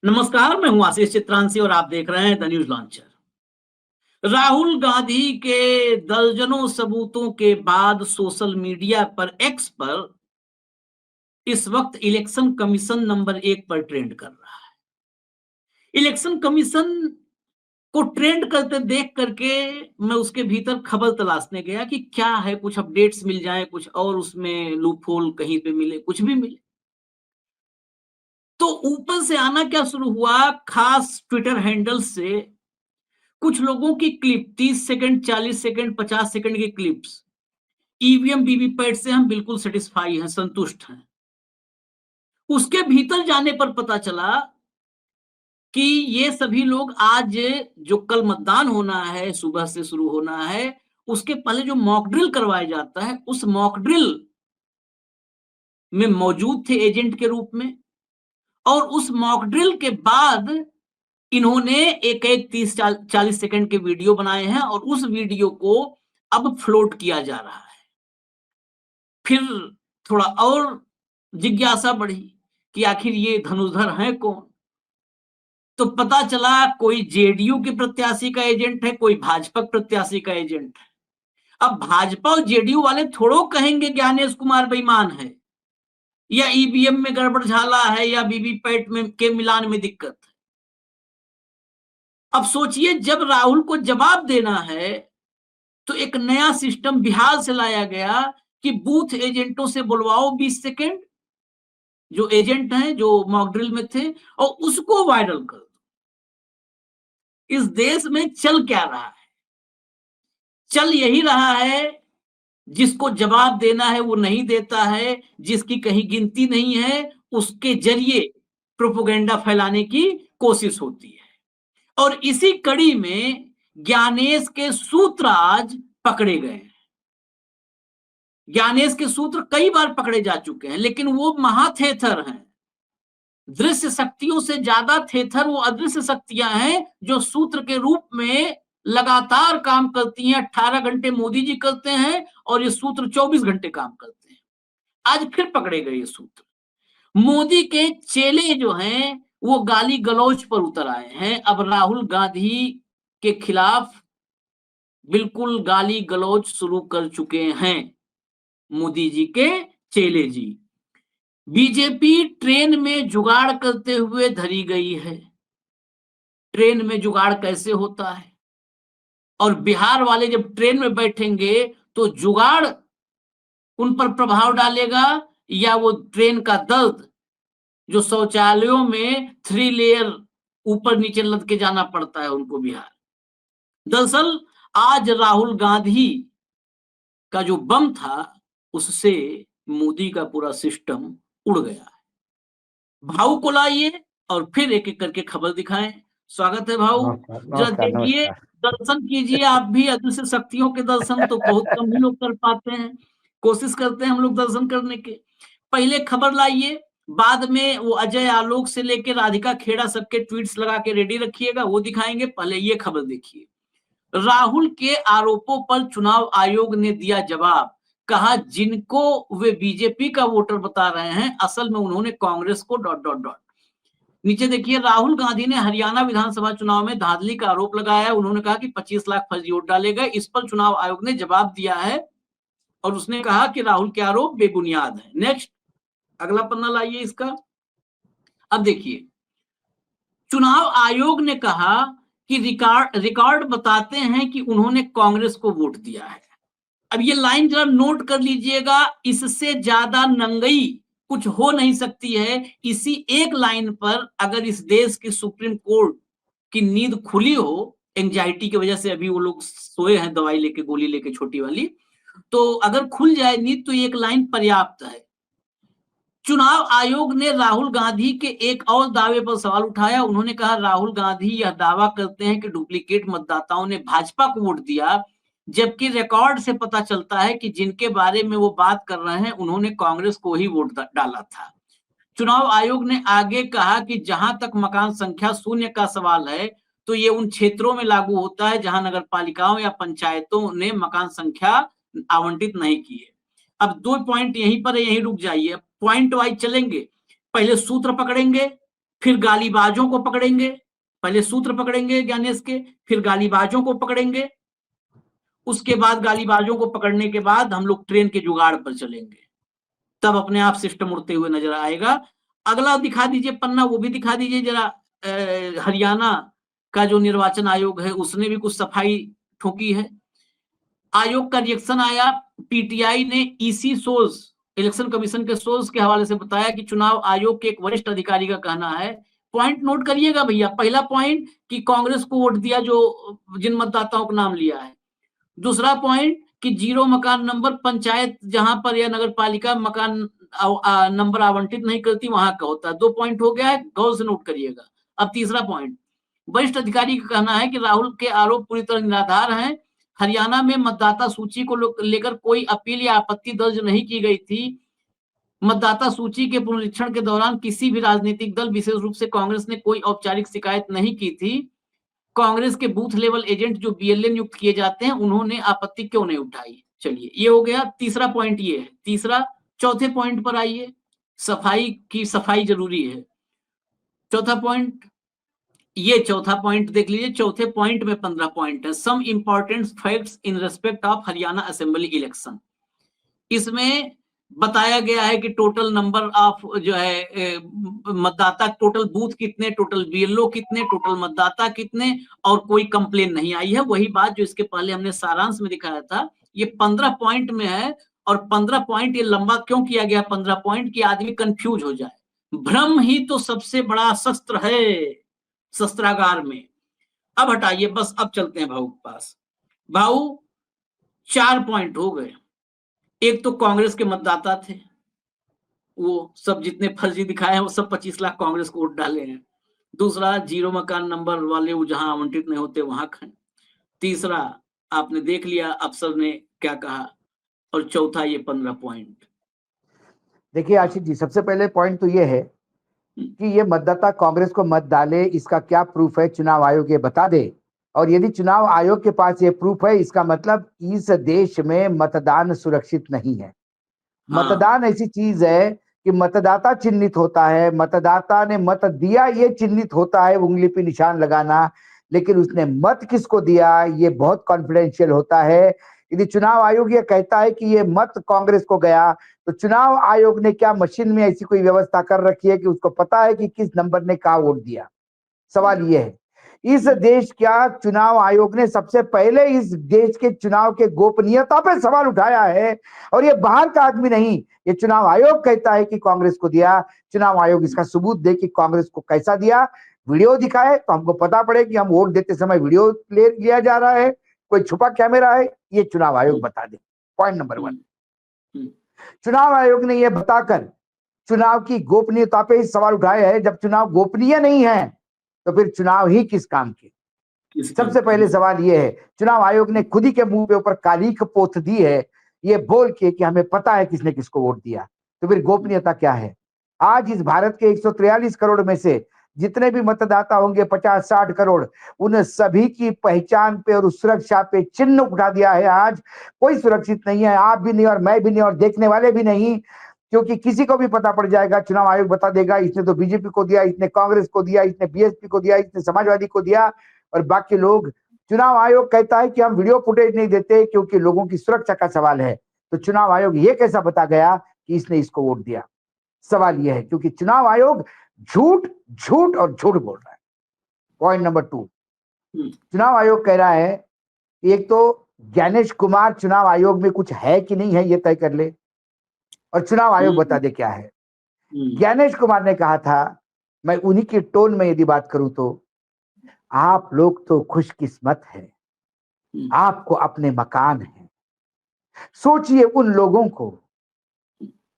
नमस्कार, मैं हूं आशीष चित्रांशी और आप देख रहे हैं the news launcher. Rahul Gandhi के दर्जनों सबूतों के बाद सोशल मीडिया पर एक्स पर इस वक्त इलेक्शन कमीशन नंबर 1 पर ट्रेंड कर रहा है। इलेक्शन कमीशन को ट्रेंड करते देख करके मैं उसके भीतर खबर तलाशने गया कि क्या है, कुछ अपडेट्स मिल जाए, कुछ और उसमें लूप होल कहीं पे मिले, कुछ भी मिले। तो ऊपर से आना क्या शुरू हुआ, खास ट्विटर हैंडल से कुछ लोगों की क्लिप 30 सेकंड, 40 सेकंड, 50 सेकंड की क्लिप्स, ईवीएम वीवीपैट से हम बिल्कुल सेटिस्फाई हैं, संतुष्ट हैं। उसके भीतर जाने पर पता चला कि ये सभी लोग आज जो कल मतदान होना है, सुबह से शुरू होना है, उसके पहले जो मॉक ड्रिल करवाया जाता है, उस मॉक ड्रिल में मौजूद थे एजेंट के रूप में। और उस मॉक ड्रिल के बाद इन्होंने एक 30-40 सेकंड के वीडियो बनाए हैं और उस वीडियो को अब फ्लोट किया जा रहा है। फिर थोड़ा और जिज्ञासा बढ़ी कि आखिर ये धनुर्धर हैं कौन। तो पता चला कोई जेडीयू के प्रत्याशी का एजेंट है, कोई भाजपा प्रत्याशी का एजेंट है। अब भाजपा और जेडीयू वाले थोड़ो कहेंगे ज्ञानेश कुमार बेईमान है या ईवीएम में गड़बड़ झाला है या वीवीपैट में के मिलान में दिक्कत है। अब सोचिए, जब राहुल को जवाब देना है तो एक नया सिस्टम बिहार से लाया गया कि बूथ एजेंटों से बुलवाओ 20 सेकेंड, जो एजेंट हैं जो मॉक ड्रिल में थे, और उसको वायरल कर दो। इस देश में चल क्या रहा है? चल यही रहा है, जिसको जवाब देना है वो नहीं देता है, जिसकी कहीं गिनती नहीं है उसके जरिए प्रोपोगेंडा फैलाने की कोशिश होती है। और इसी कड़ी में ज्ञानेश के सूत्र आज पकड़े गए हैं। ज्ञानेश के सूत्र कई बार पकड़े जा चुके हैं, लेकिन वो महाथेथर हैं। दृश्य शक्तियों से ज्यादा थेथर वो अदृश्य शक्तियां हैं जो सूत्र के रूप में लगातार काम करती हैं। 18 घंटे मोदी जी करते हैं और ये सूत्र 24 घंटे काम करते हैं। आज फिर पकड़े गए ये सूत्र। मोदी के चेले जो हैं वो गाली गलौज पर उतर आए हैं। अब राहुल गांधी के खिलाफ बिल्कुल गाली गलौज शुरू कर चुके हैं मोदी जी के चेले जी। बीजेपी ट्रेन में जुगाड़ करते हुए धरी गई है। ट्रेन में जुगाड़ कैसे होता है, और बिहार वाले जब ट्रेन में बैठेंगे तो जुगाड़ उन पर प्रभाव डालेगा या वो ट्रेन का दर्द, जो शौचालयों में 3 लेयर ऊपर नीचे लद के जाना पड़ता है उनको बिहार। दरअसल आज राहुल गांधी का जो बम था उससे मोदी का पूरा सिस्टम उड़ गया। भाऊ को लाइए और फिर एक एक करके खबर दिखाएं। स्वागत है भाऊ। जरा देखिए, दर्शन कीजिए आप भी। अदृश्य शक्तियों के दर्शन तो बहुत कम ही लोग कर पाते हैं। कोशिश करते हैं हम लोग दर्शन करने के। पहले खबर लाइए, बाद में वो अजय आलोक से लेकर राधिका खेड़ा सबके ट्वीट्स लगा के रेडी रखिएगा, वो दिखाएंगे। पहले ये खबर देखिए। राहुल के आरोपों पर चुनाव आयोग ने दिया जवाब। कहा जिनको वे बीजेपी का वोटर बता रहे हैं, असल में उन्होंने कांग्रेस को ... नीचे देखिए, राहुल गांधी ने हरियाणा विधानसभा चुनाव में धांधली का आरोप लगाया। उन्होंने कहा कि 25 लाख फर्जी वोट डाले गए। इस पर चुनाव आयोग ने जवाब दिया है और उसने कहा कि राहुल के आरोप बेबुनियाद है। नेक्स्ट, अगला पन्ना लाइए इसका। अब देखिए, चुनाव आयोग ने कहा कि रिकॉर्ड बताते हैं कि उन्होंने कांग्रेस को वोट दिया है। अब ये लाइन जरा नोट कर लीजिएगा, इससे ज्यादा नंगई कुछ हो नहीं सकती है। इसी एक लाइन पर अगर इस देश की सुप्रीम कोर्ट की नींद खुली हो, एंजाइटी की वजह से अभी वो लोग सोए हैं दवाई लेके, गोली लेके छोटी वाली, तो अगर खुल जाए नींद तो एक लाइन पर्याप्त है। चुनाव आयोग ने राहुल गांधी के एक और दावे पर सवाल उठाया। उन्होंने कहा राहुल गांधी यह दावा करते हैं कि डुप्लीकेट मतदाताओं ने भाजपा को वोट दिया, जबकि रिकॉर्ड से पता चलता है कि जिनके बारे में वो बात कर रहे हैं उन्होंने कांग्रेस को ही वोट डाला था। चुनाव आयोग ने आगे कहा कि जहां तक मकान संख्या 0 का सवाल है तो ये उन क्षेत्रों में लागू होता है जहां नगर पालिकाओं या पंचायतों ने मकान संख्या आवंटित नहीं की है। अब 2 पॉइंट यहीं पर है, यहीं रुक जाइए, पॉइंट वाइज चलेंगे। पहले सूत्र पकड़ेंगे, फिर गालीबाजों को पकड़ेंगे, पहले सूत्र पकड़ेंगे ज्ञानेश के, फिर गालीबाजों को पकड़ेंगे, उसके बाद गालीबाजों को पकड़ने के बाद हम लोग ट्रेन के जुगाड़ पर चलेंगे, तब अपने आप सिस्टम उड़ते हुए नजर आएगा। अगला दिखा दीजिए पन्ना, वो भी दिखा दीजिए जरा। हरियाणा का जो निर्वाचन आयोग है उसने भी कुछ सफाई ठोकी है। आयोग का रिएक्शन आया, पीटीआई ने ईसी सोज, इलेक्शन कमीशन के सोज के हवाले से बताया कि चुनाव आयोग के एक वरिष्ठ अधिकारी का कहना है, पॉइंट नोट करिएगा भैया, पहला पॉइंट कि कांग्रेस को वोट दिया जो जिन मतदाताओं का नाम लिया है। दूसरा पॉइंट कि 0 मकान नंबर पंचायत जहां पर या नगर पालिका मकान नंबर आवंटित नहीं करती वहां का होता है। 2 पॉइंट हो गया है, गौर से नोट करिएगा। अब तीसरा पॉइंट, वरिष्ठ अधिकारी का कहना है कि राहुल के आरोप पूरी तरह निराधार हैं। हरियाणा में मतदाता सूची को लेकर कोई अपील या आपत्ति दर्ज नहीं की गई थी। मतदाता सूची के पुनरीक्षण के दौरान किसी भी राजनीतिक दल, विशेष रूप से कांग्रेस ने कोई औपचारिक शिकायत नहीं की थी। कांग्रेस के बूथ लेवल एजेंट जो बीएलए नियुक्त किए जाते हैं उन्होंने आपत्ति क्यों नहीं उठाई। चलिए ये हो गया, तीसरा पॉइंट ये है। तीसरा, चौथे पॉइंट पर आइए, सफाई की सफाई जरूरी है। चौथा पॉइंट, ये चौथा पॉइंट देख लीजिए, चौथे पॉइंट में 15 पॉइंट है। Some important facts in respect of Haryana assembly election. इसमें बताया गया है कि टोटल नंबर ऑफ जो है मतदाता, टोटल बूथ कितने, टोटल बीएलओ कितने, टोटल मतदाता कितने, और कोई कंप्लेन नहीं आई है। वही बात जो इसके पहले हमने सारांश में दिखाया था, ये 15 पॉइंट में है। और 15 पॉइंट ये लंबा क्यों किया गया 15 पॉइंट, कि आदमी कंफ्यूज हो जाए। भ्रम ही तो सबसे बड़ा शस्त्र है शस्त्रागार में। अब हटाइए बस, अब चलते हैं भाऊ के पास। भाऊ 4 पॉइंट हो गए। एक तो कांग्रेस के मतदाता थे, वो सब जितने फर्जी दिखाए हैं वो सब 25 लाख कांग्रेस को वोट डाले हैं। दूसरा, 0 मकान नंबर वाले वो जहां आवंटित नहीं होते वहां खाए। तीसरा, आपने देख लिया अफसर ने क्या कहा। और चौथा ये 15 पॉइंट। देखिए आशीष जी, सबसे पहले पॉइंट तो ये है कि ये मतदाता कांग्रेस को मत डाले, इसका क्या प्रूफ है चुनाव आयोग ये बता दे। और यदि चुनाव आयोग के पास ये प्रूफ है, इसका मतलब इस देश में मतदान सुरक्षित नहीं है। मतदान ऐसी चीज है कि मतदाता चिन्हित होता है, मतदाता ने मत दिया ये चिन्हित होता है, उंगली पे निशान लगाना, लेकिन उसने मत किसको दिया ये बहुत कॉन्फिडेंशियल होता है। यदि चुनाव आयोग ये कहता है कि ये मत कांग्रेस को गया, तो चुनाव आयोग ने क्या मशीन में ऐसी कोई व्यवस्था कर रखी है कि उसको पता है कि किस नंबर ने कहा वोट दिया। सवाल ये है, इस देश का चुनाव आयोग ने सबसे पहले इस देश के चुनाव के गोपनीयता पे सवाल उठाया है। और ये बाहर का आदमी नहीं, ये चुनाव आयोग कहता है कि कांग्रेस को दिया। चुनाव आयोग इसका सबूत दे कि कांग्रेस को कैसा दिया, वीडियो दिखाए तो हमको पता पड़े कि हम वोट देते समय वीडियो लिया जा रहा है, कोई छुपा कैमरा है, ये चुनाव आयोग बता दे। पॉइंट नंबर 1, चुनाव आयोग ने यह बताकर चुनाव की गोपनीयता पे ही सवाल उठाए हैं। जब चुनाव गोपनीय नहीं है तो फिर चुनाव ही किस काम के। सबसे पहले सवाल यह है, चुनाव आयोग ने खुद ही के मुंह पे ऊपर कालीक पोत दी है ये बोल के कि हमें पता है किसने किसको वोट दिया, तो फिर गोपनीयता क्या है। आज इस भारत के 143 करोड़ में से जितने भी मतदाता होंगे 50-60 करोड़, उन सभी की पहचान पे और सुरक्षा पे चिन्ह उठा दिया है। आज कोई सुरक्षित नहीं है, आप भी नहीं और मैं भी नहीं और देखने वाले भी नहीं, क्योंकि किसी को भी पता पड़ जाएगा, चुनाव आयोग बता देगा इसने तो बीजेपी को दिया, इसने कांग्रेस को दिया, इसने बीएसपी को दिया, इसने समाजवादी को दिया, और बाकी लोग। चुनाव आयोग कहता है कि हम वीडियो फुटेज नहीं देते क्योंकि लोगों की सुरक्षा का सवाल है। तो चुनाव आयोग ये कैसा बता गया कि इसने इसको वोट दिया। सवाल यह है क्योंकि चुनाव आयोग झूठ झूठ और झूठ बोल रहा है। पॉइंट नंबर 2, चुनाव आयोग कह रहा है एक तो ज्ञानेश कुमार चुनाव आयोग में कुछ है कि नहीं है ये तय कर ले, और चुनाव आयोग बता दे क्या है। ज्ञानेश कुमार ने कहा था, मैं उन्हीं की टोन में यदि बात करूं तो, आप लोग तो खुशकिस्मत हैं, आपको अपने मकान हैं। सोचिए उन लोगों को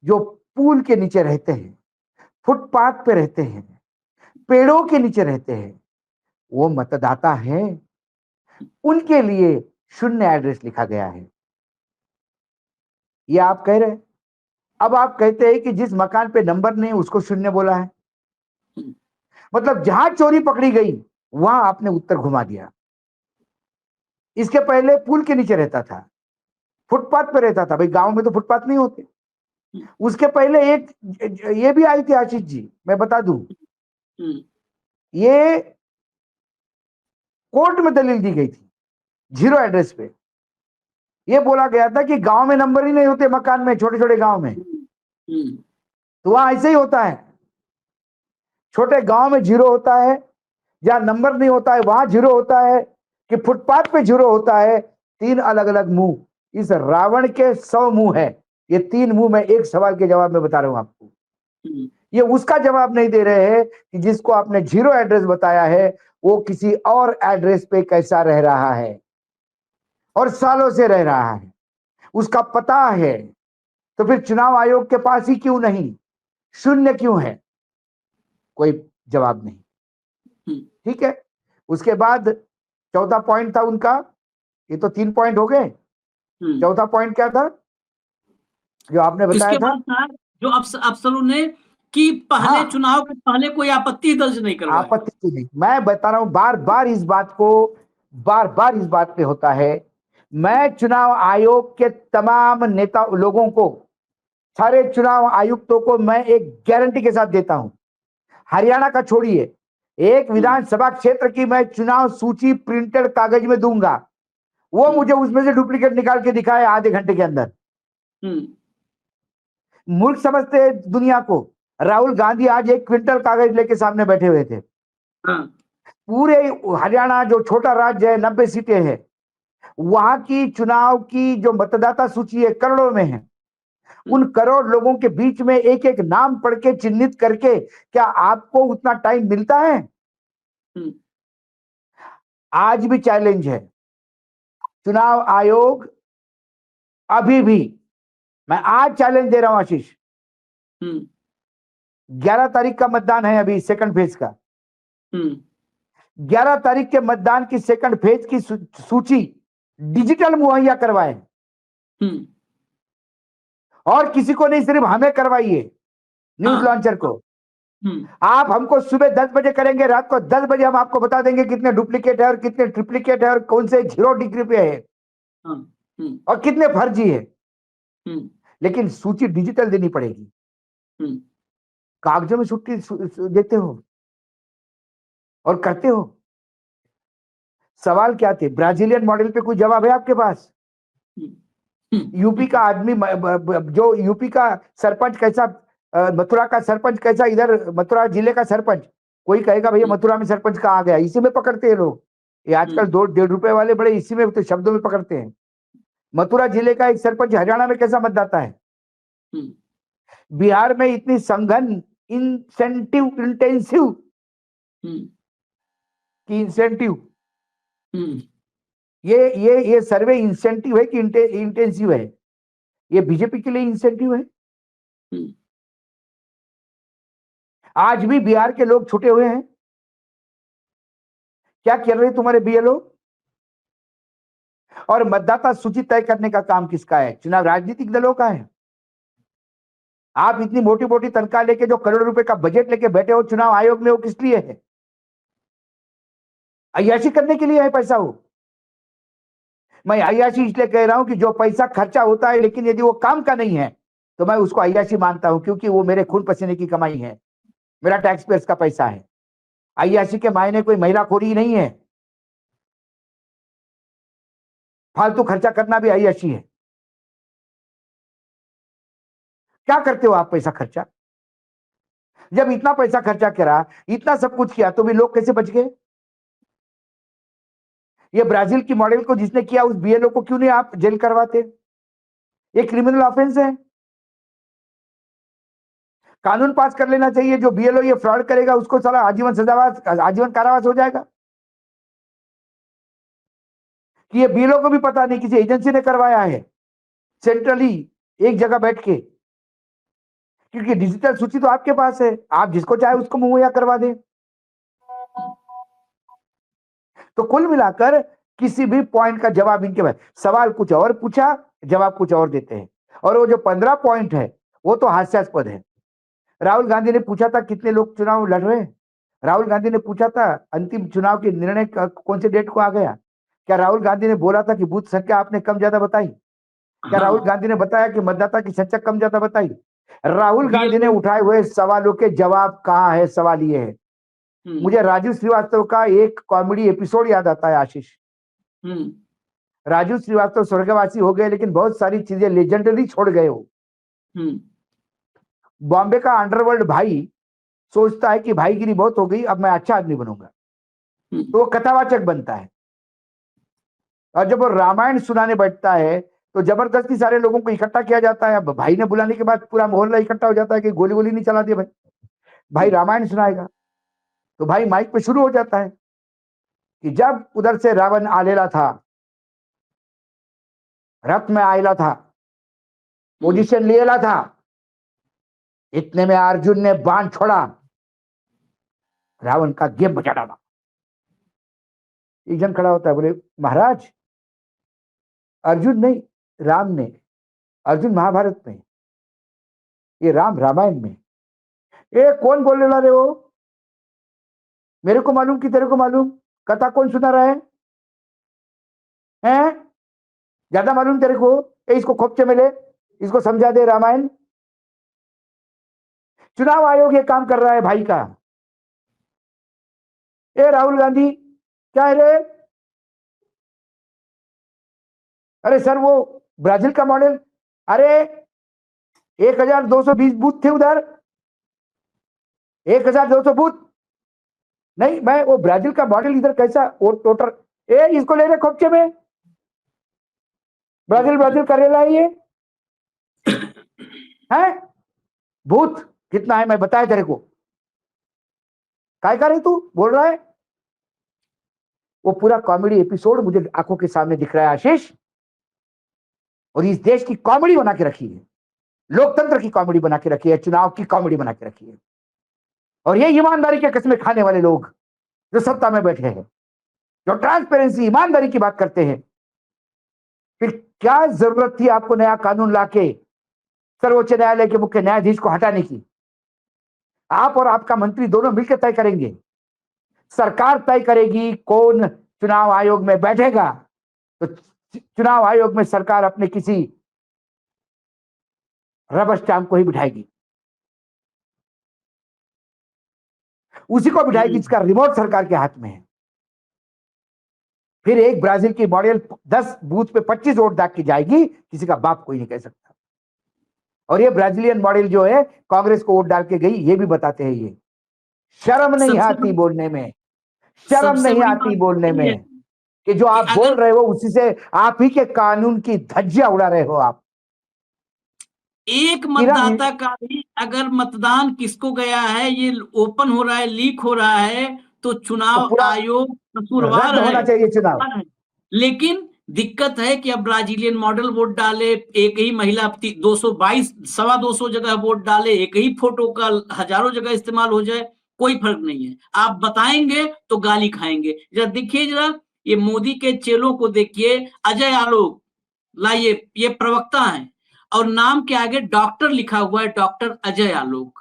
जो पुल के नीचे रहते हैं, फुटपाथ पे रहते हैं, पेड़ों के नीचे रहते हैं, वो मतदाता हैं, उनके लिए शून्य एड्रेस लिखा गया है। ये आप कह रहे हैं। अब आप कहते हैं कि जिस मकान पे नंबर नहीं उसको शून्य बोला है, मतलब जहां चोरी पकड़ी गई वहां आपने उत्तर घुमा दिया। इसके पहले पुल के नीचे रहता था, फुटपाथ पे रहता था, भाई गांव में तो फुटपाथ नहीं होते। उसके पहले एक ये भी आई थी आशीष जी, मैं बता दूं, हम्म, ये कोर्ट में दलील दी गई थी, जीरो एड्रेस पे। ये बोला गया था कि गांव में नंबर ही नहीं होते, मकान में, छोटे छोटे गांव में, हम्म, तो वहां ऐसे ही होता है, छोटे गांव में जीरो होता है, जहां नंबर नहीं होता है वहां जीरो होता है, कि फुटपाथ पे जीरो होता है। तीन अलग अलग मुंह, इस रावण के 100 मुंह है। ये 3 मुंह मैं एक सवाल के जवाब में बता रहा हूं आपको। हम्म, ये उसका जवाब नहीं दे रहे हैं कि जिसको आपने जीरो एड्रेस बताया है वो किसी और एड्रेस पे कैसा रह रहा है, और सालों से रह रहा है, उसका पता है। तो फिर चुनाव आयोग के पास ही क्यों नहीं, शून्य क्यों है? कोई जवाब नहीं। हम्म, ठीक है, उसके बाद चौथा पॉइंट था उनका, ये तो 3 पॉइंट हो गए। चौथा पॉइंट क्या था जो आपने बताया इसके था? बाद था जो अफसरों ने कि पहले हाँ, चुनाव के पहले कोई आपत्ति दर्ज नहीं करवाए। आपत्ति की नहीं, मैं बता रहा हूं, बार बार इस बात को, बार बार इस बात पे होता है। मैं चुनाव आयोग के तमाम नेता लोगों को, सारे चुनाव आयुक्तों को मैं एक गारंटी के साथ देता हूं, हरियाणा का छोड़िए, एक विधानसभा क्षेत्र की मैं चुनाव सूची प्रिंटेड कागज में दूंगा, वो मुझे उसमें से डुप्लीकेट निकाल के दिखाए आधे घंटे के अंदर। मूर्ख समझते हैं दुनिया को। राहुल गांधी आज 1 क्विंटल कागज लेके सामने बैठे हुए थे। हाँ, पूरे हरियाणा जो छोटा राज्य है, 90 सीटें हैं, वहां की चुनाव की जो मतदाता सूची है करोड़ों में है। उन करोड़ लोगों के बीच में एक एक नाम पढ़ के चिन्हित करके क्या आपको उतना टाइम मिलता है? आज भी चैलेंज है। चुनाव आयोग अभी भी, मैं आज चैलेंज दे रहा हूं आशीष, 11 तारीख का मतदान है अभी सेकंड फेज का, 11 तारीख के मतदान की सेकंड फेज की सूची डिजिटल मुहैया करवाए, और किसी को नहीं, सिर्फ हमें करवाइए, न्यूज लॉन्चर को। आप हमको सुबह 10 बजे करेंगे, रात को 10 बजे हम आपको बता देंगे कितने डुप्लीकेट है और कितने ट्रिप्लीकेट है और कौन से 0 डिग्री पे है और कितने फर्जी है। लेकिन सूची डिजिटल देनी पड़ेगी। कागजों में छुट्टी देते हो और करते हो। सवाल क्या थे? ब्राजीलियन मॉडल पे कोई जवाब है आपके पास? यूपी का आदमी, जो यूपी का सरपंच कैसा, मथुरा का सरपंच कैसा, इधर मथुरा जिले का सरपंच, कोई कहेगा भैया मथुरा में सरपंच कहाँ आ गया, इसी में पकड़ते हैं लोग। ये आजकल 2-1.5 रुपए वाले बड़े इसी में तो शब्दों में पकड़ते हैं। मथुरा जिले का एक सरपंच हरियाणा में कैसा मतदाता है? बिहार में इतनी संघन इंसेंटिव इंटेंसिव की इंसेंटिव, ये सर्वे इंसेंटिव है कि इंटेंसिव है? ये बीजेपी के लिए इंसेंटिव है। आज भी बिहार के लोग छुटे हुए हैं। क्या कर रहे तुम्हारे बीएलओ? और मतदाता सूची तय करने का काम किसका है? चुनाव राजनीतिक दलों का है। आप इतनी मोटी मोटी तनख्वाह लेके जो करोड़ रुपए का बजट लेके बैठे हो चुनाव आयोग में, वो किस लिए है? अय्याशी करने के लिए है पैसा वो। मैं अय्याशी इसलिए कह रहा हूं कि जो पैसा खर्चा होता है लेकिन यदि वो काम का नहीं है तो मैं उसको अय्याशी मानता हूं, क्योंकि वो मेरे खून पसीने की कमाई है, मेरा टैक्स पेयर्स का पैसा है। अय्याशी के मायने कोई महिलाखोरी नहीं है। फालतू खर्चा करना भी अय्याशी है। क्या करते हो आप पैसा खर्चा? जब इतना पैसा खर्चा करा, इतना सब कुछ किया, तो भी लोग कैसे बच गए? ये ब्राजील की मॉडल को जिसने किया उस बीएलओ को क्यों नहीं आप जेल करवाते? ये क्रिमिनल ऑफेंस है। कानून पास कर लेना चाहिए, जो बीएलओ ये फ्रॉड करेगा उसको साला आजीवन सजावास, आजीवन कारावास हो जाएगा। कि ये बीएलओ को भी पता नहीं, किसी एजेंसी ने करवाया है सेंट्रली एक जगह बैठ के, क्योंकि डिजिटल सूची तो आपके पास है, आप जिसको चाहे उसको मुहैया करवा दें। तो कुल मिलाकर किसी भी पॉइंट का जवाब इनके पास, सवाल कुछ और पूछा, जवाब कुछ और देते हैं। और वो जो 15 पॉइंट है वो तो हास्यास्पद है। राहुल गांधी ने पूछा था कितने लोग चुनाव लड़ रहे हैं, राहुल गांधी ने पूछा था अंतिम चुनाव के निर्णय कौन से डेट को आ गया, क्या राहुल गांधी ने बोला था कि बूथ संख्या आपने कम ज्यादा बताई? क्या राहुल गांधी ने बताया कि मतदाता की संख्या कम ज्यादा बताई? राहुल गांधी ने उठाए हुए सवालों के जवाब कहाँ है? सवाल ये है मुझे राजू श्रीवास्तव का एक कॉमेडी एपिसोड याद आता है आशीष। राजू श्रीवास्तव स्वर्गवासी हो गए, लेकिन बहुत सारी चीजें लेजेंडरी छोड़ गए हो। बॉम्बे का अंडरवर्ल्ड भाई सोचता है कि भाईगिरी बहुत हो गई, अब मैं अच्छा आदमी बनूंगा, तो वो कथावाचक बनता है। और जब वो रामायण सुनाने बैठता है तो जबरदस्ती सारे लोगों को इकट्ठा किया जाता है। अब भाई ने बुलाने के बाद पूरा मोहल्ला इकट्ठा हो जाता है कि गोली गोली नहीं चला दिया भाई, भाई रामायण सुनाएगा। तो भाई माइक पे शुरू हो जाता है कि जब उधर से रावण आलेला था, रथ में आएला था, पोजीशन लिएला था, इतने में अर्जुन ने बाण छोड़ा, रावण का गेम बचा डाला। एक जन खड़ा होता है, बोले महाराज अर्जुन नहीं, राम ने। अर्जुन महाभारत में, ये राम रामायण में। ए कौन बोलने ला रहे हो? मेरे को मालूम कि तेरे को मालूम? कथा कौन सुना रहा है? हैं? ज्यादा मालूम तेरे को? इसको खोपचे में ले, इसको समझा दे रामायण। चुनाव आयोग ये काम कर रहा है भाई का। ए राहुल गांधी क्या है रे? अरे सर वो ब्राजील का मॉडल, अरे 1220 बूथ थे उधर, 1200 बूथ नहीं, मैं वो ब्राजील का मॉडल इधर कैसा और टोटर। ए इसको ले रहे खोपचे में, ब्राजील ब्राजील करेला है ये है। बूथ कितना है मैं बताया तेरे को? काय कर रही तू बोल रहा है? वो पूरा कॉमेडी एपिसोड मुझे आंखों के सामने दिख रहा है आशीष। और इस देश की कॉमेडी बना के रखी है, लोकतंत्र की कॉमेडी बना के रखी है, चुनाव की कॉमेडी बना के रखी है। और ये ईमानदारी के कस्में खाने वाले लोग जो सत्ता में बैठे हैं, जो ट्रांसपेरेंसी ईमानदारी की बात करते हैं, फिर क्या जरूरत थी आपको नया कानून लाके सर्वोच्च न्यायालय के मुख्य न्यायाधीश को हटाने की? आप और आपका मंत्री दोनों मिलकर तय करेंगे, सरकार तय करेगी कौन चुनाव आयोग में बैठेगा। तो चुनाव आयोग में सरकार अपने किसी रबर स्टैंप को ही बिठाएगी, उसी को बिठाएगी जिसका रिमोट सरकार के हाथ में है। फिर एक ब्राजील की मॉडल 10 बूथ पे 25 वोट दाग की जाएगी, किसी का बाप कोई नहीं कह सकता। और ये ब्राजीलियन मॉडल जो है कांग्रेस को वोट डाल के गई, ये भी बताते हैं। ये शर्म नहीं आती बोलने में, शर्म नहीं आती बोलने में कि जो आप बोल रहे हो उसी से आप ही के कानून की धज्जियां उड़ा रहे हो आप। एक मतदाता का भी अगर मतदान किसको गया है ये ओपन हो रहा है, लीक हो रहा है, तो चुनाव आयोग कसूरवार होना चाहिए चुनाव। लेकिन दिक्कत है कि अब ब्राजीलियन मॉडल वोट डाले, एक ही महिला 222 250 जगह वोट डाले, एक ही फोटो का हजारों जगह इस्तेमाल हो जाए, कोई फर्क नहीं है। आप बताएंगे तो गाली खाएंगे। जरा देखिए, जरा ये मोदी के चेलों को देखिए, अजय आलोक लाइए, ये प्रवक्ता हैं और नाम के आगे डॉक्टर लिखा हुआ है, डॉक्टर अजय आलोक।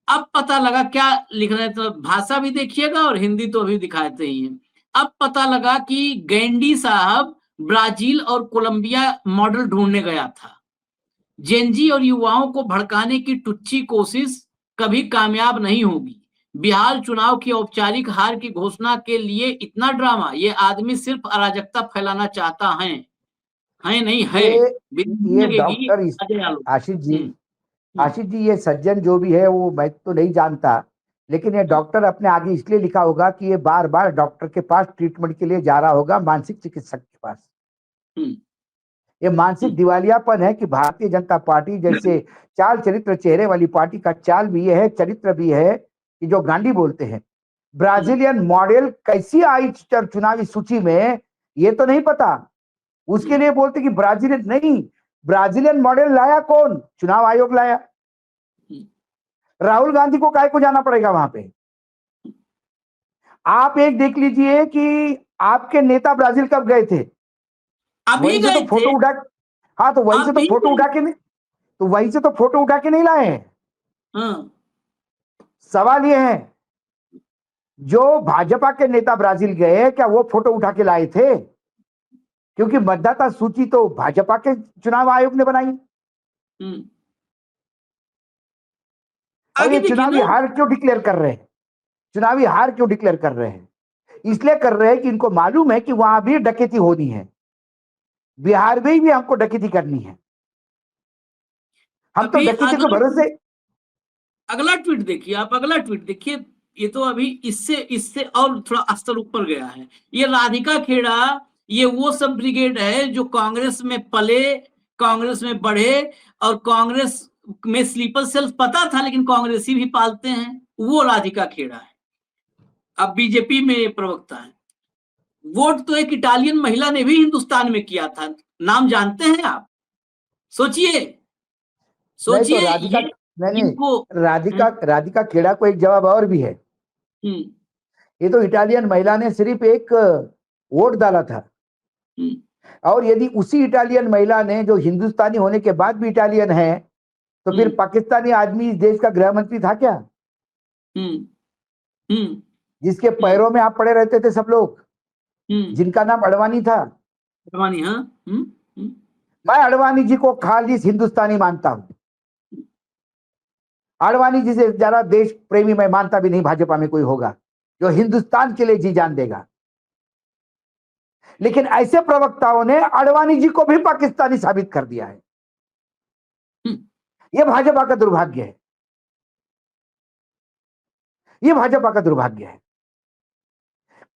अब पता लगा क्या लिख रहे हैं, तो भाषा भी देखिएगा और हिंदी तो अभी दिखाते ही हैं। अब पता लगा कि गैंडी साहब ब्राजील और कोलंबिया मॉडल ढूंढने गया था। जेनजी और युवाओं को भड़काने की टुच्ची कोशिश कभी कामयाब नहीं होगी। बिहार चुनाव की औपचारिक हार की घोषणा के लिए इतना ड्रामा, ये आदमी सिर्फ अराजकता फैलाना चाहता है नहीं है। ये डॉक्टर आशीष जी, ये सज्जन जो भी है वो मैं तो नहीं जानता, लेकिन ये डॉक्टर अपने आगे इसलिए लिखा होगा कि ये बार बार डॉक्टर के पास ट्रीटमेंट के लिए जा रहा होगा, मानसिक चिकित्सक के पास। ये मानसिक दिवालियापन है कि भारतीय जनता पार्टी जैसे चाल चरित्र चेहरे वाली पार्टी का चाल भी है, चरित्र भी है कि जो गांडी बोलते हैं। ब्राजीलियन मॉडल कैसी आई चुनावी सूची में ये तो नहीं पता, उसके लिए बोलते कि ब्राजीलियन नहीं, ब्राजीलियन मॉडल लाया कौन? चुनाव आयोग लाया। राहुल गांधी को काय को जाना पड़ेगा वहां पे? आप एक देख लीजिए कि आपके नेता ब्राजील कब गए थे? अभी गए तो फोटो उठा, हाँ तो वहीं से तो फोटो उठा के नहीं, तो वहीं से तो फोटो उठा के नहीं लाए हैं। सवाल ये है, जो भाजपा के नेता ब्राजील गए क्या वो फोटो उठा के लाए थे? क्योंकि मतदाता सूची तो भाजपा के चुनाव आयोग ने बनाई। अब ये चुनावी हार क्यों डिक्लेयर कर रहे हैं? चुनावी हार क्यों डिक्लेयर कर रहे हैं? इसलिए कर रहे हैं कि इनको मालूम है कि वहां भी डकैती होनी है, बिहार में भी हमको डकैती करनी है। हम तो अभी डकैती के भरोसे। अगला ट्वीट देखिए, आप अगला ट्वीट देखिए। ये तो अभी इससे इससे और थोड़ा स्तर ऊपर गया है। ये राधिका खेड़ा, ये वो सब ब्रिगेड है जो कांग्रेस में पले, कांग्रेस में बढ़े, और कांग्रेस में स्लीपर सेल्स पता था लेकिन कांग्रेसी भी पालते हैं, वो राधिका खेड़ा है। अब बीजेपी में प्रवक्ता है। वोट तो एक इटालियन महिला ने भी हिंदुस्तान में किया था, नाम जानते हैं आप? सोचिए नहीं तो सोचिए राधिका, ये नहीं इनको। राधिका खेड़ा को एक जवाब और भी है। हम्म ये तो इटालियन महिला ने सिर्फ एक वोट डाला था, और यदि उसी इटालियन महिला ने, जो हिंदुस्तानी होने के बाद भी इटालियन है, तो फिर पाकिस्तानी आदमी इस देश का गृह मंत्री था क्या? हम्म हम्म जिसके पैरों में आप पड़े रहते थे सब लोग, जिनका नाम अडवाणी था। अडवाणी, हाँ। मैं अडवाणी जी को खालिस हिंदुस्तानी मानता हूं। अडवाणी जी से ज्यादा देश प्रेमी मैं मानता भी नहीं भाजपा में कोई होगा जो हिंदुस्तान के लिए जी जान देगा। लेकिन ऐसे प्रवक्ताओं ने अडवाणी जी को भी पाकिस्तानी साबित कर दिया है। यह भाजपा का दुर्भाग्य है, यह भाजपा का दुर्भाग्य है।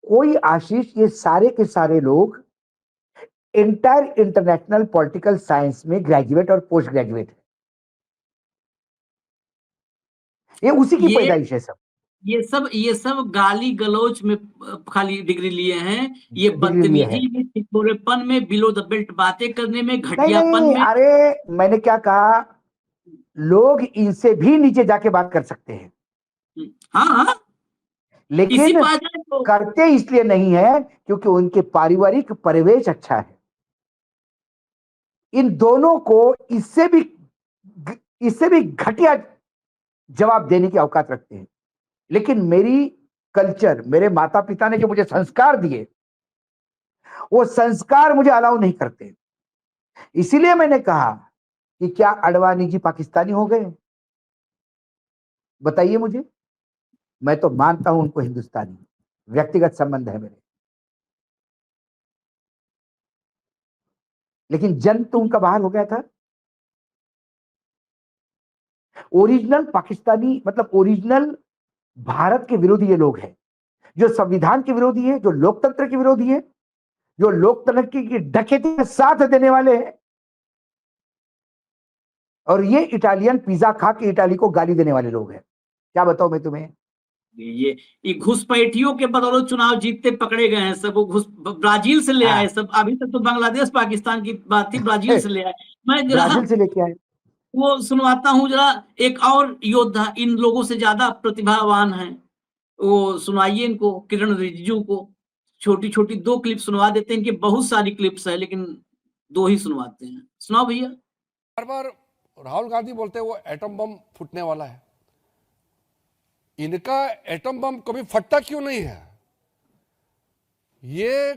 कोई आशीष, ये सारे के सारे लोग एंटायर इंटरनेशनल पॉलिटिकल साइंस में ग्रेजुएट और पोस्ट ग्रेजुएट है। ये उसी की पैदाइश है सब। ये सब गाली गलौज में खाली डिग्री लिए हैं। ये डिग्री लिए है। बदतमीजी में, चितौरेपन में, बिलो द बेल्ट बातें करने में, नहीं घटियापन नहीं, में। अरे मैंने क्या कहा, लोग इनसे भी नीचे जाके बात कर सकते हैं, हाँ हाँ, इसी लेकिन पे आ जाए तो। करते इसलिए नहीं है क्योंकि उनके पारिवारिक परिवेश अच्छा है। इन दोनों को इससे भी घटिया जवाब देने की औकात रखते हैं। लेकिन मेरी कल्चर, मेरे माता पिता ने जो मुझे संस्कार दिए, वो संस्कार मुझे अलाउ नहीं करते। इसीलिए मैंने कहा कि क्या अडवाणी जी पाकिस्तानी हो गए? बताइए मुझे। मैं तो मानता हूं उनको हिंदुस्तानी, व्यक्तिगत संबंध है मेरे, लेकिन जन्म तो उनका बाहर हो गया था। ओरिजिनल पाकिस्तानी मतलब ओरिजिनल भारत के विरोधी ये लोग हैं, जो संविधान के विरोधी है, जो लोकतंत्र के विरोधी है, जो लोकतंत्र की डकैती का साथ देने वाले हैं। और ये इटालियन पिज्जा खा के इटाली को गाली देने वाले लोग हैं। क्या बताऊं मैं तुम्हें? ये घुसपैठियों के बदौलत चुनाव जीतते पकड़े गए हैं सब। वो घुस ब्राजील से ले आए सब। अभी तक तो बांग्लादेश पाकिस्तान की बात थी, ब्राजील से ले आए। मैं जरा ब्राजील से लेके आए। वो सुनवाता हूँ जरा, एक और योद्धा इन लोगों से ज्यादा प्रतिभावान है, वो सुनाइए इनको, किरण रिजिजू को। छोटी छोटी 2 क्लिप सुनवा देते हैं, इनकी बहुत सारी क्लिप्स है लेकिन 2 ही सुनवाते हैं। सुनाओ भैया। बार बार राहुल गांधी बोलते हैं वो एटम बम फूटने वाला है। इनका एटम बम कभी फटता क्यों नहीं है? ये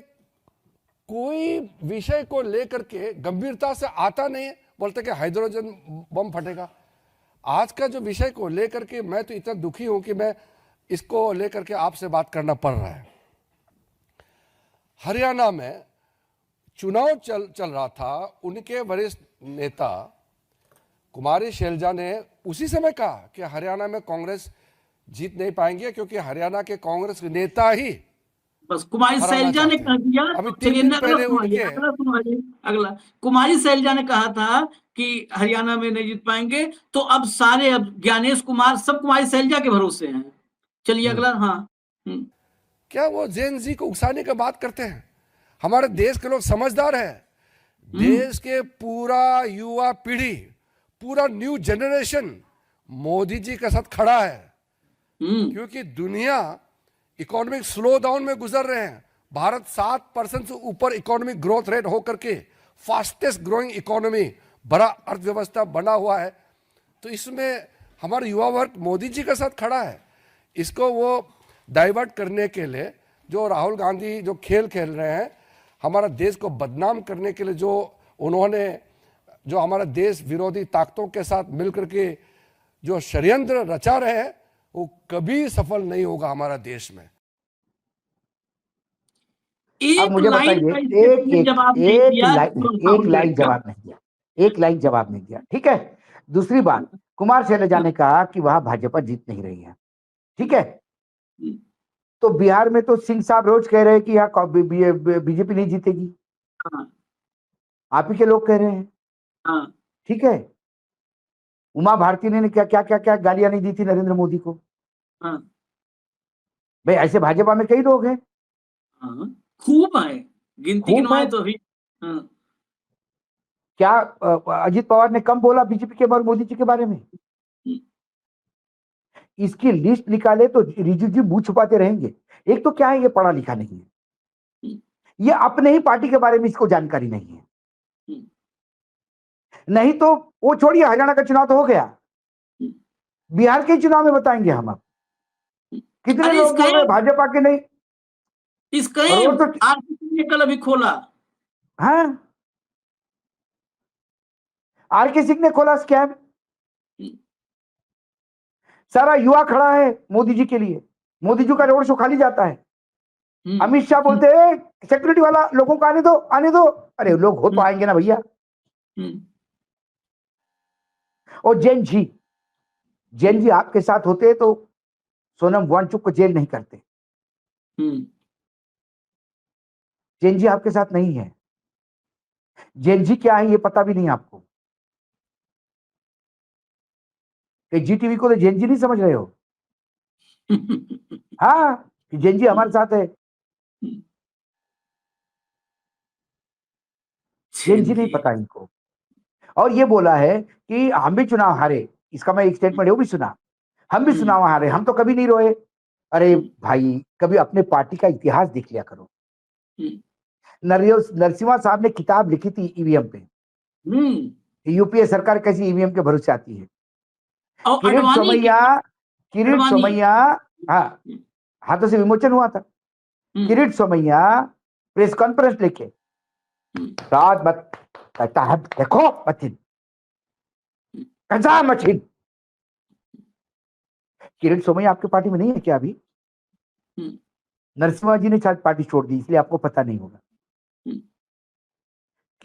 कोई विषय को लेकर के गंभीरता से आता नहीं है, बोलते कि हाइड्रोजन बम फटेगा। आज का जो विषय को लेकर के मैं तो इतना दुखी हूं कि मैं इसको लेकर के आपसे बात करना पड़ रहा है। हरियाणा में चुनाव चल रहा था, उनके वरिष्ठ नेता कुमारी शैलजा ने उसी समय कहा कि हरियाणा में कांग्रेस जीत नहीं पाएंगे क्योंकि हरियाणा के कांग्रेस के नेता ही बस कुमारी शैलजा ने कह दिया। अभी 3 दिन पहले उनके अगला कुमारी शैलजा ने कहा था कि हरियाणा में नहीं जीत पाएंगे, तो अब सारे, अब ज्ञानेश कुमार सब कुमारी शैलजा के भरोसे हैं। चलिए अगला। हाँ, क्या वो जेन जी को उकसाने की बात करते हैं? हमारे देश के लोग समझदार है। देश के पूरा युवा पीढ़ी, पूरा न्यू जनरेशन मोदी जी के साथ खड़ा है, क्योंकि दुनिया इकोनॉमिक स्लो डाउन में गुजर रहे हैं। भारत 7% से ऊपर इकोनॉमिक ग्रोथ रेट होकर के फास्टेस्ट ग्रोइंग इकोनॉमी, बड़ा अर्थव्यवस्था बना हुआ है। तो इसमें हमारा युवा वर्ग मोदी जी के साथ खड़ा है। इसको वो डाइवर्ट करने के लिए जो राहुल गांधी जो खेल खेल रहे हैं, हमारा देश को बदनाम करने के लिए जो उन्होंने जो हमारा देश विरोधी ताकतों के साथ मिलकर के जो षड्यंत्र रचा रहे हैं, वो कभी सफल नहीं होगा हमारा देश में। अब एक मुझे लाइन बताइए, का इससे पहले जवाब नहीं दिया तो एक फाउल लाइन रहेगा। जवाब नहीं दिया, एक लाइन जवाब नहीं दिया, ठीक है। दूसरी बात, कुमार शैलजा ने कहा कि वहां भाजपा जीत नहीं रही है, ठीक है। तो बिहार में तो सिंह साहब रोज कह रहे हैं कि यहाँ बीजेपी नहीं जीतेगी, हाँ, आप ही के लोग कह रहे हैं, हाँ, ठीक है। उमा भारती ने क्या क्या क्या क्या गालियां नहीं दी थी नरेंद्र मोदी को। हाँ, भाई ऐसे भाजपा में कई लोग हैं, हाँ, खूब है, गिनती खूब गिनवाए है। तो अभी। हाँ, क्या अजित पवार ने कम बोला बीजेपी के और मोदी जी के बारे में? इसकी लिस्ट निकाले तो रिजू जी मुंह छुपाते रहेंगे। एक तो क्या है, ये पढ़ा लिखा नहीं है, ये अपने ही पार्टी के बारे में इसको जानकारी नहीं है। नहीं तो वो छोड़िए, हरियाणा का चुनाव तो हो गया, बिहार के चुनाव में बताएंगे हम अब कितने अरे लोग बोल रहे हैं भाजपा के नहीं। और वो तो आरसीपी ने कल अभी खोला। हाँ, आरके सिंह ने खोला स्कैम, सारा युवा खड़ा है मोदी जी के लिए, मोदी जी का रोड शो खाली जाता है। अमित शाह बोलते हैं सिक्योरिटी वाला लोगों को आने दो, आने दो। अरे लोग हो तो आएंगे ना भैया। और जैन जी आपके साथ होते तो सोनम वांगचुक को जेल नहीं करते। जैन जी आपके साथ नहीं है। जैन जी क्या है ये पता भी नहीं आपको, कि जी टीवी को तो जैन जी नहीं समझ रहे हो। हाँ, कि जैन जी हमारे साथ है, जैन जी नहीं पता इनको। और ये बोला है कि हम भी चुनाव हारे, इसका मैं एक स्टेटमेंट वो भी सुना, हम भी चुनाव हारे, हम तो कभी नहीं रोए। अरे भाई, कभी अपने पार्टी का इतिहास देख लिया करो। नरसिम्हा साहब ने किताब लिखी थी ईवीएम पे, यूपीए सरकार कैसी ईवीएम के भरोसे आती है। और किरीट अडवाणी सोमैया, हाँ, हाथों से विमोचन हुआ था। किरीट सोमैया प्रेस कॉन्फ्रेंस लेके रात मत कहता है, देखो मशीन कैसा मशीन। किरीट सोमैया आपके पार्टी में नहीं है क्या अभी? नरसिम्हा जी ने शायद पार्टी छोड़ दी, इसलिए आपको पता नहीं होगा।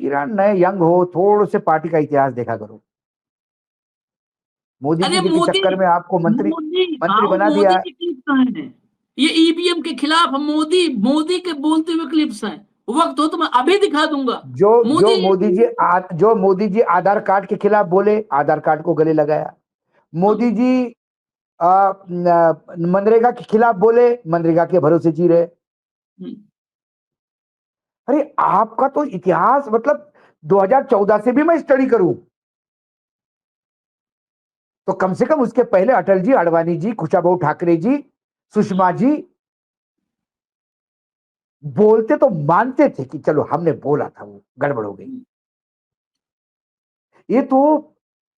किरण नए यंग हो, थोड़े से पार्टी का इतिहास देखा करो। मोदी जी के चक्कर में आपको मंत्री बना दिया। मोदी की क्लिप्स हैं, ये ईवीएम के खिलाफ मोदी के बोलते हुए क्लिप्स हैं। वक्त हो तो मैं अभी दिखा दूंगा। जो मोदी जी आधार कार्ड के खिलाफ बोले, आधार कार्ड को गले लगाया। मोदी जी मनरेगा के खिलाफ बोले, मनरेगा के भरोसे जी रहे। अरे आपका तो इतिहास, मतलब 2014 से भी मैं स्टडी करूं तो कम से कम उसके पहले अटल जी, आडवाणी जी, खुशाबू ठाकरे जी, सुषमा जी बोलते तो मानते थे कि चलो हमने बोला था, वो गड़बड़ हो गई। ये तो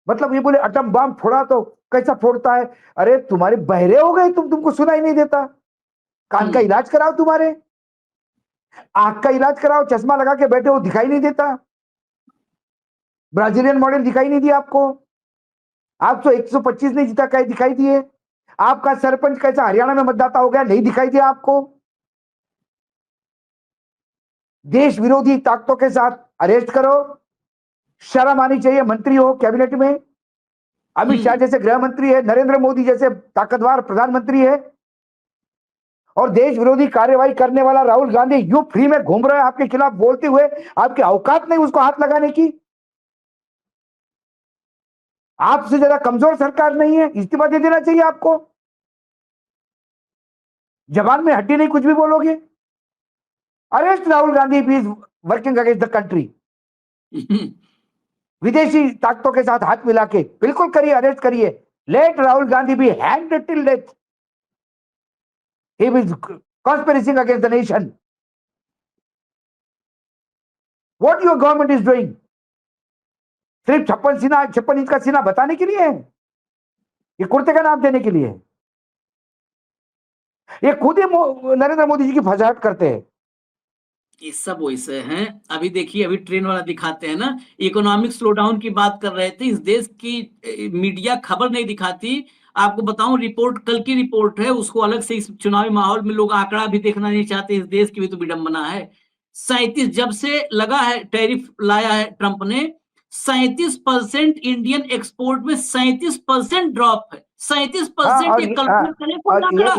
मतलब ये बोले अटम बम फोड़ा तो कैसा फोड़ता है? अरे तुम्हारे बहरे हो गए, तुमको सुनाई नहीं देता? कान का इलाज कराओ, तुम्हारे आंख का इलाज कराओ, चश्मा लगा के बैठे हो, दिखाई नहीं देता? ब्राजीलियन मॉडल दिखाई नहीं दिया आपको? आप तो 125 नहीं जीता, कहीं दिखाई दिए? आपका सरपंच कैसा हरियाणा में मतदाता हो गया, नहीं दिखाई दिया आपको? देश विरोधी ताकतों के साथ अरेस्ट करो, शर्म आनी चाहिए। मंत्री हो कैबिनेट में, अमित शाह जैसे गृह मंत्री है, नरेंद्र मोदी जैसे ताकतवर प्रधानमंत्री है, और देश विरोधी कार्यवाही करने वाला राहुल गांधी यूं फ्री में घूम रहा है आपके खिलाफ बोलते हुए। आपकी औकात नहीं उसको हाथ लगाने की? आपसे ज्यादा कमजोर सरकार नहीं है, इस्तीफा दे देना चाहिए आपको। जबान में हड्डी नहीं, कुछ भी बोलोगे। Arrest Rahul Gandhi is working against the country. विदेशी ताकतों के साथ हाथ मिला के बिल्कुल करिए, अरेस्ट करिए। Let Rahul Gandhi be hanged till death. He is conspiring against the nation. What your government is doing? सिर्फ 56 इंच का सीना बताने के लिए है? ये कुर्ते का नाम देने के लिए है? ये खुद ही नरेंद्र मोदी जी की फसाहट करते हैं। ये सब वैसे हैं। अभी देखिए, अभी ट्रेन वाला दिखाते हैं ना, इकोनॉमिक स्लो डाउन की बात कर रहे थे। इस देश की मीडिया खबर नहीं दिखाती। आपको बताऊं, रिपोर्ट कल की रिपोर्ट है, उसको अलग से इस चुनावी माहौल में लोग आंकड़ा भी देखना नहीं चाहते, इस देश की भी तो विडंबना है। 37 जब से लगा है, टैरिफ लाया है ट्रंप ने, 37% इंडियन एक्सपोर्ट में 37% ड्रॉप है। 37% ये कल्पना करें कोई आंकड़ा।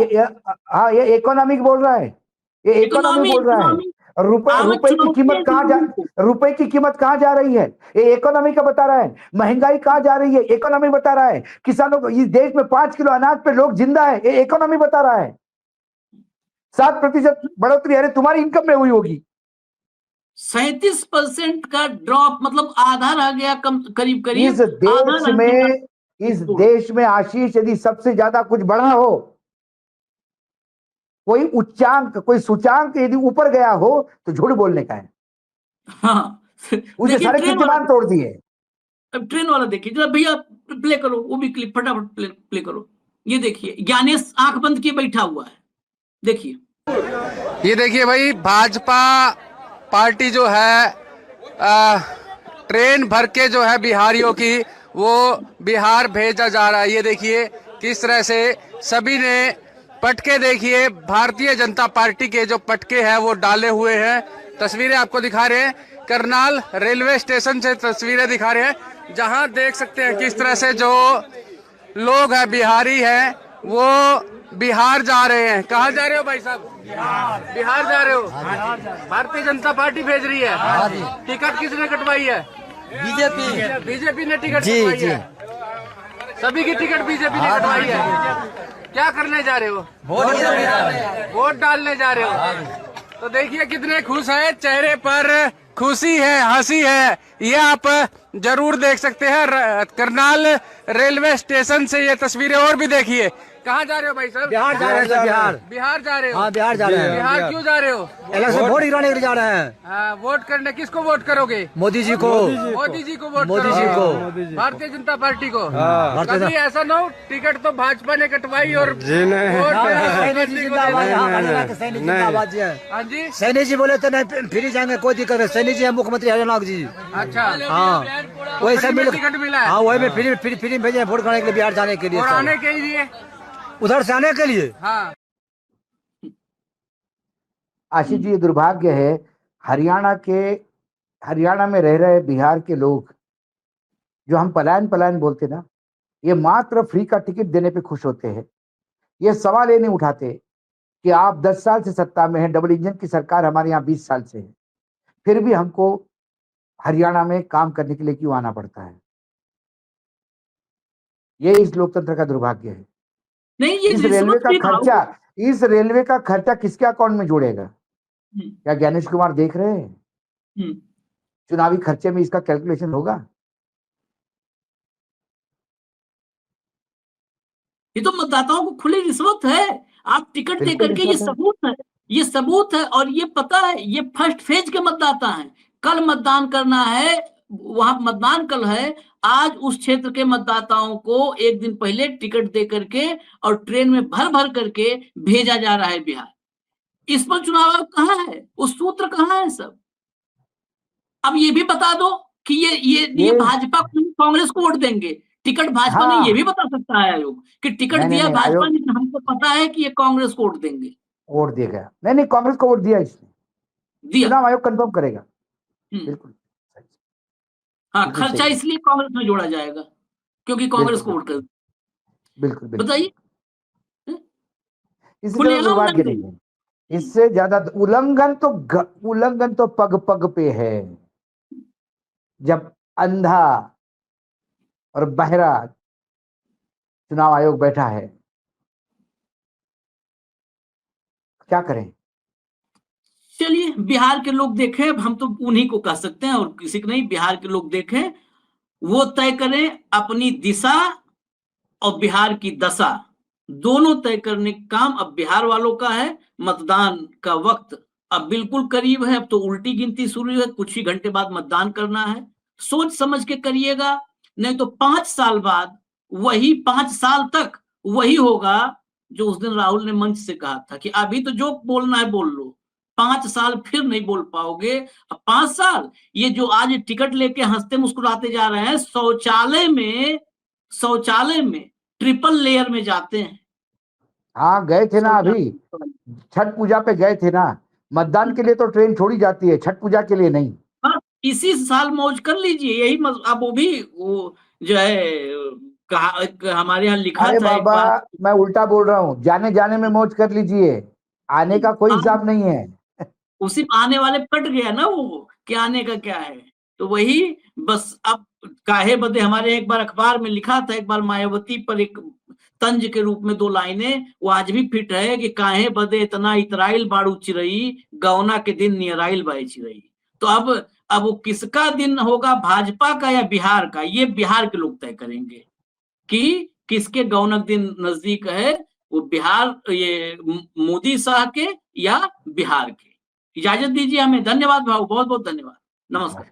हाँ, ये इकोनॉमिक बोल रहा है, ये इकोनॉमी बोल रहा है। रुपए की कीमत कहाँ जा रुपए की कीमत कहाँ जा रही है, ये इकोनॉमी का बता रहा है। महंगाई कहाँ जा रही है, इकोनॉमी बता रहा है। किसानों को इस देश में 5 किलो अनाज पे लोग जिंदा है, ये इकोनॉमी बता रहा है। 7% बढ़ोतरी अरे तुम्हारी इनकम में हुई होगी। 37% का ड्रॉप मतलब आधा रह गया, कम करीब करीब इस देश में आशीष, यदि सबसे ज्यादा कुछ बढ़ा हो, कोई उच्चांक कोई सूचांक यदि ऊपर गया हो तो झूठ बोलने का है। हाँ, उसने सारे कीर्तिमान तोड़ दिए। अब ट्रेन वाला देखिए जरा भैया, प्ले करो वो भी क्लिप, फटाफट प्ले करो। ये देखिए ज्ञानेश आंख बंद किए बैठा हुआ है, देखिए। ये देखिए भाई, भाजपा पार्टी जो है ट्रेन भर के जो है बिहारियों की, वो बिहार भेजा जा रहा है। ये देखिए किस तरह से सभी ने पटके, देखिए भारतीय जनता पार्टी के जो पटके हैं वो डाले हुए हैं। तस्वीरें आपको दिखा रहे हैं, करनाल रेलवे स्टेशन से तस्वीरें दिखा रहे हैं, जहां देख सकते हैं किस तरह से जो लोग हैं, बिहारी हैं, वो बिहार जा रहे हैं। कहाँ जा रहे हो भाई साहब? बिहार जा रहे हो? भारतीय जनता पार्टी भेज रही है। टिकट किसने कटवाई है? बीजेपी ने टिकट कटवाई है। सभी की टिकट बीजेपी ने कटवाई है। क्या करने जा रहे हो? वोट डालने जा रहे हो। तो देखिए कितने खुश है, चेहरे पर खुशी है, हंसी है, ये आप जरूर देख सकते हैं। करनाल रेलवे स्टेशन से ये तस्वीरें और भी देखिए। कहाँ जा रहे हो भाई साहब? बिहार जा रहे हैं। बिहार जा रहे हो? हाँ, बिहार जा रहे हैं। बिहार क्यों जा रहे हो? इलेक्शन वोट गिराने के लिए जा रहे हैं। हाँ, वोट करने। किसको वोट करोगे? मोदी जी को। मोदी जी को वोट मोदी करोगे? जी को। भारतीय जनता पार्टी को। हाँ। कभी ऐसा न हो टिकट तो भाजपा ने कटवाई और वोट हाँ जी, सैनी जी बोले तो नहीं फ्री जाएंगे, कोई दिक्कत नहीं। सैनी जी है मुख्यमंत्री हरियाणा जी। अच्छा, हाँ, वही सब मिल टिकट मिला है। हाँ, वही में फ्री भेजे वोट करने के लिए, बिहार जाने के लिए, आने के लिए, उधर से आने के लिए। हाँ। आशीष जी, ये दुर्भाग्य है, हरियाणा में रह रहे बिहार के लोग जो हम पलायन बोलते ना, ये मात्र फ्री का टिकट देने पे खुश होते हैं। ये सवाल ये नहीं उठाते कि आप 10 साल से सत्ता में हैं, डबल इंजन की सरकार हमारे यहाँ 20 साल से है, फिर भी हमको हरियाणा में काम करने के लिए क्यों आना पड़ता है। ये इस लोकतंत्र का दुर्भाग्य है। नहीं, ये इस रेलवे का खर्चा किसके अकाउंट में जोड़ेगा? क्या ज्ञानेश कुमार देख रहे हैं? चुनावी खर्चे में इसका कैलकुलेशन होगा? ये तो मतदाताओं को खुली रिश्वत है। आप टिकट दे करके, ये सबूत है। और ये पता है, ये फर्स्ट फेज के मतदाता हैं। कल मतदान करना है, वहां मतदान कल है। आज उस क्षेत्र के मतदाताओं को एक दिन पहले टिकट दे करके और ट्रेन में भर करके भेजा जा रहा है बिहार। इस पर चुनाव आयोग कहाँ है? उस सूत्र कहाँ है सब? अब ये भी बता दो कि ये भाजपा कांग्रेस को वोट देंगे, टिकट भाजपा ने, ये भी बता सकता है आयोग कि टिकट दिया भाजपा ने, हमको पता है कि ये कांग्रेस को वोट देंगे। वोट दिया? नहीं, कांग्रेस को वोट दिया, इसने दिया। चुनाव आयोग कंफर्म करेगा। बिल्कुल। हाँ, खर्चा इसलिए कांग्रेस में जोड़ा जाएगा क्योंकि कांग्रेस को वोट कर। बिल्कुल। बताइए, इसलिए दुर्भाग्य नहीं है। इससे ज्यादा उल्लंघन तो पग पग पे है। जब अंधा और बहरा चुनाव आयोग बैठा है, क्या करें? चलिए, बिहार के लोग देखें, हम तो उन्हीं को कह सकते हैं और किसी को नहीं। बिहार के लोग देखें, वो तय करें अपनी दिशा और बिहार की दशा, दोनों तय करने का काम अब बिहार वालों का है। मतदान का वक्त अब बिल्कुल करीब है, अब तो उल्टी गिनती शुरू है, कुछ ही घंटे बाद मतदान करना है। सोच समझ के करिएगा, नहीं तो 5 साल बाद वही 5 साल तक वही होगा जो उस दिन राहुल ने मंच से कहा था कि अभी तो जो बोलना है बोल लो, 5 साल फिर नहीं बोल पाओगे। अब 5 साल ये जो आज टिकट लेके हंसते मुस्कुराते जा रहे हैं, शौचालय में ट्रिपल लेयर में जाते हैं। हाँ गए थे ना, अभी छठ पूजा पे गए थे ना। मतदान के लिए तो ट्रेन छोड़ी जाती है, छठ पूजा के लिए नहीं। हाँ, इसी साल मौज कर लीजिए, यही अब वो भी वो जो है हमारे यहाँ लिखा अरे था एक बाबा, बार। मैं उल्टा बोल रहा हूँ, जाने जाने में मौज कर लीजिए, आने का कोई हिसाब नहीं है। उसी आने वाले कट गया ना वो कि आने का क्या है। तो वही बस अब काहे बदे, हमारे एक बार अखबार में लिखा था, एक बार मायावती पर एक तंज के रूप में 2 लाइनें, वो आज भी फिट है कि काहे बदे इतना इतराइल बाड़ू चिरई, गौना के दिन नियराइल बाई चिरई। तो अब वो किसका दिन होगा, भाजपा का या बिहार का, ये बिहार के लोग तय करेंगे कि किसके गौनक दिन नजदीक है, वो बिहार, ये मोदी शाह के या बिहार के। इजाजत दीजिए हमें। धन्यवाद भाऊ, बहुत बहुत धन्यवाद। नमस्कार।